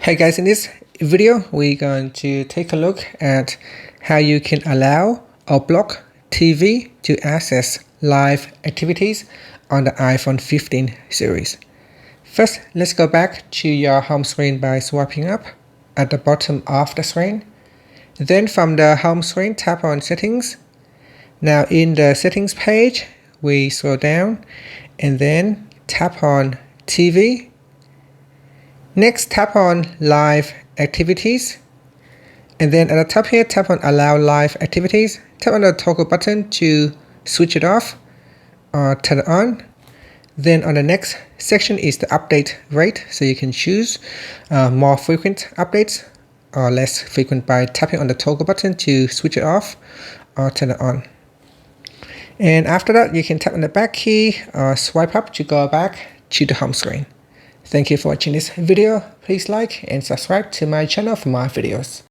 Hey guys, in this video we're going to take a look at how you can allow or block TV to access live activities on the iPhone 15 series. First, let's go back to your home screen by swiping up at the bottom of the screen. Then from the home screen, tap on Settings. Now in the Settings page, we scroll down and then tap on TV. Next, tap on Live Activities, and then at the top here, tap on Allow Live Activities. Tap on the toggle button to switch it off or turn it on. Then on the next section is the update rate, so you can choose more frequent updates or less frequent by tapping on the toggle button to switch it off or turn it on. And after that, you can tap on the back key or swipe up to go back to the home screen. Thank you for watching this video. Please like and subscribe to my channel for more videos.